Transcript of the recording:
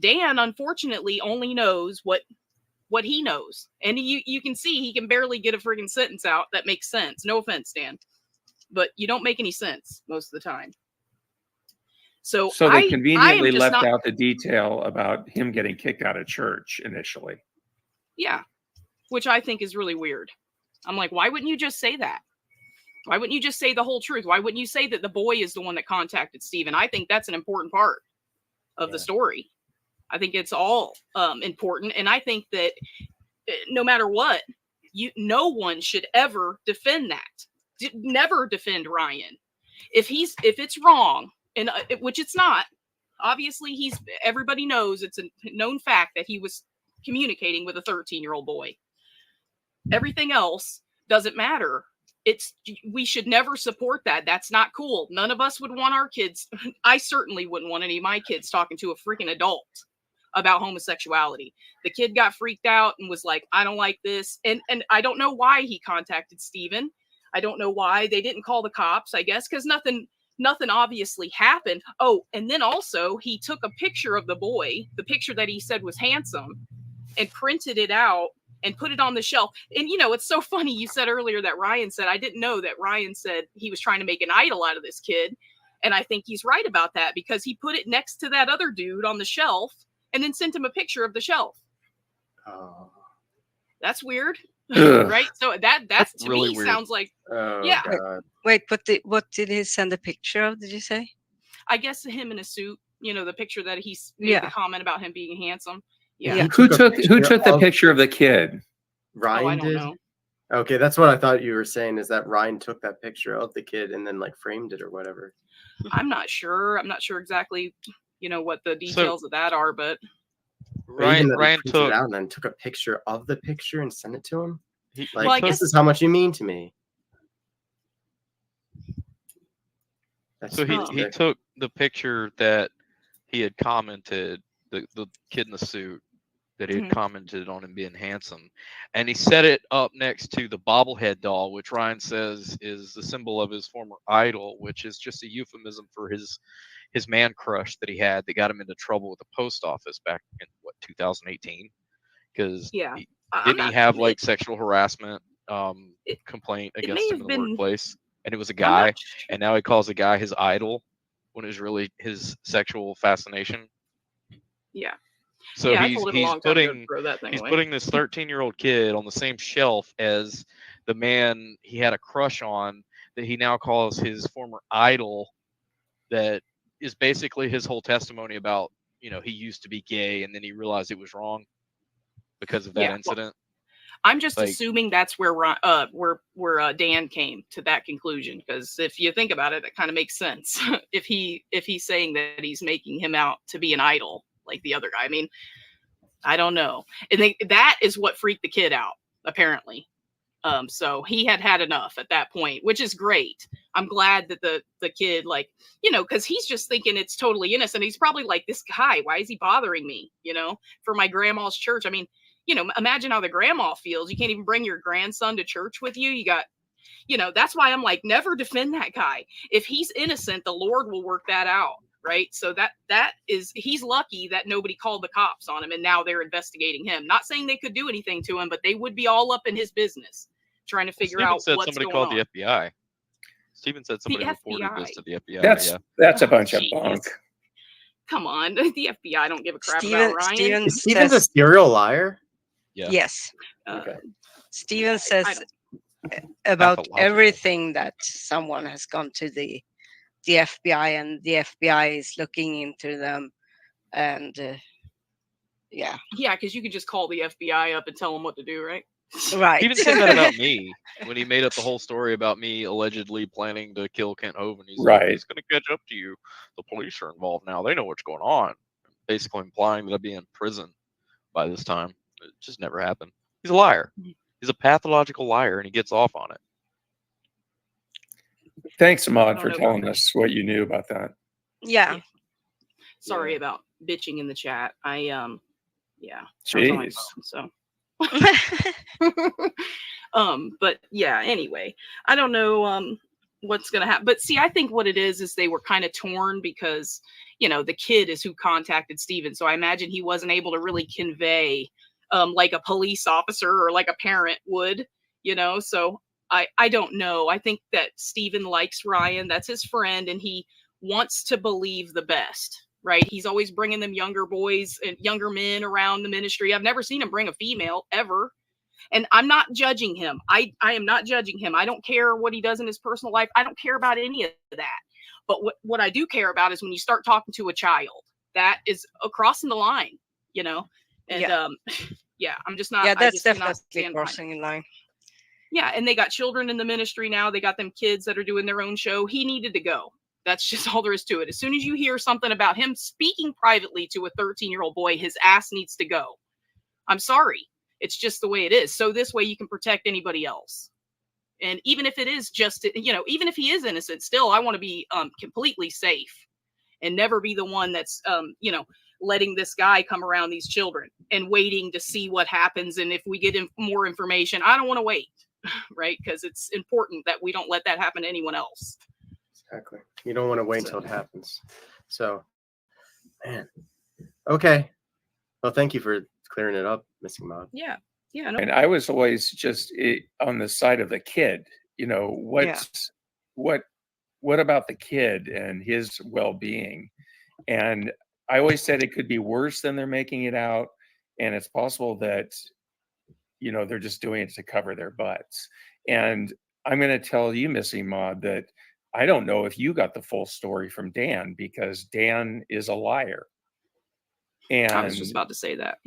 Dan, unfortunately, only knows what he knows. And you can see he can barely get a friggin' sentence out that makes sense. No offense, Dan. But you don't make any sense most of the time. So they conveniently left out the detail about him getting kicked out of church initially. Yeah, which I think is really weird. I'm like, why wouldn't you just say that? Why wouldn't you just say the whole truth? Why wouldn't you say that the boy is the one that contacted Stephen? I think that's an important part of the story. I think it's all important. And I think that no matter what, no one should ever defend that. Never defend Ryan. If it's wrong, and which it's not, obviously everybody knows it's a known fact that he was communicating with a 13-year-old boy. Everything else doesn't matter. We should never support that. That's not cool. None of us would want our kids. I certainly wouldn't want any of my kids talking to a freaking adult about homosexuality. The kid got freaked out and was like, I don't like this. And I don't know why he contacted Stephen. I don't know why they didn't call the cops, I guess, because nothing obviously happened. Oh, and then also he took a picture of the boy, the picture that he said was handsome, and printed it out and put it on the shelf. And, it's so funny. You said earlier that Ryan said, I didn't know that Ryan said he was trying to make an idol out of this kid. And I think he's right about that, because he put it next to that other dude on the shelf and then sent him a picture of the shelf. Oh, that's weird. Right? So that's to really me weird. Sounds like, yeah. Wait, what did he send a picture of, did you say? I guess him in a suit, the picture that he made the comment about him being handsome. Yeah. Who took the picture of the kid? Ryan I don't did? know. Okay, that's what I thought you were saying, is that Ryan took that picture of the kid and then framed it or whatever. I'm not sure. I'm not sure exactly, what the details of that are, but Ryan took it out and then took a picture of the picture and sent it to him. This is how much you mean to me. So he took the picture that he had commented, the kid in the suit that he had commented on him being handsome, and he set it up next to the bobblehead doll, which Ryan says is the symbol of his former idol, which is just a euphemism for his man crush that he had that got him into trouble with the post office back in 2018, because he have sexual harassment complaint against him in the workplace, and it was a guy, and now he calls the guy his idol when it was really his sexual fascination. Yeah. So he's putting this 13-year-old kid on the same shelf as the man he had a crush on that he now calls his former idol, that is basically his whole testimony about, he used to be gay and then he realized it was wrong because of that incident. I'm just assuming that's where Dan came to that conclusion, because if you think about it, it kind of makes sense. if he's saying that he's making him out to be an idol like the other guy. I mean, I don't know. And that is what freaked the kid out, apparently. So he had enough at that point, which is great. I'm glad that the kid, because he's just thinking it's totally innocent. He's probably like, this guy, why is he bothering me? For my grandma's church. I mean, imagine how the grandma feels. You can't even bring your grandson to church with you. You got, that's why I'm like, never defend that guy. If he's innocent, the Lord will work that out. Right. So he's lucky that nobody called the cops on him and now they're investigating him. Not saying they could do anything to him, but they would be all up in his business trying to figure out what's going on. Somebody called the FBI. Steven said somebody reported this to the FBI. That's a bunch of bunk. Come on. The FBI don't give a crap about Ryan. Steven's a serial liar? Yeah. Yes. Okay. Steven says about everything that someone has gone to the FBI, and the FBI is looking into them, and yeah, because you could just call the FBI up and tell them what to do, right? Right. He even said that about me when he made up the whole story about me allegedly planning to kill Kent Hovind. He's like, he's going to catch up to you. The police are involved now. They know what's going on. Basically implying that I'd be in prison by this time. It just never happened. He's a liar. He's a pathological liar, and he gets off on it. Thanks, Ahmad, for telling us what you knew about that. Yeah. Sorry about bitching in the chat. Jeez. So. But yeah, anyway, I don't know. what's going to happen. But see, I think what it is they were kind of torn because, the kid is who contacted Steven. So I imagine he wasn't able to really convey like a police officer or like a parent would, so I don't know. I think that Steven likes Ryan. That's his friend. And he wants to believe the best, right? He's always bringing them younger boys and younger men around the ministry. I've never seen him bring a female ever. And I'm not judging him. I am not judging him. I don't care what he does in his personal life. I don't care about any of that. But what I do care about is when you start talking to a child, that is crossing the line, and I'm just not. Yeah, that's definitely crossing the line. Yeah, and they got children in the ministry now. They got them kids that are doing their own show. He needed to go. That's just all there is to it. As soon as you hear something about him speaking privately to a 13-year-old boy, his ass needs to go. I'm sorry. It's just the way it is. So this way you can protect anybody else. And even if it is just, even if he is innocent, still, I want to be completely safe and never be the one that's, letting this guy come around these children and waiting to see what happens. And if we get more information, I don't want to wait, right? Because it's important that we don't let that happen to anyone else. Exactly. You don't want to wait until it happens. So, man. Okay. Well, thank you for clearing it up, Missing Mod. Yeah. Yeah. No. And I was always just on the side of the kid, what about the kid and his well-being? And I always said it could be worse than they're making it out. And it's possible that, they're just doing it to cover their butts. And I'm going to tell you, Missy Maud, that I don't know if you got the full story from Dan, because Dan is a liar. And I was just about to say that.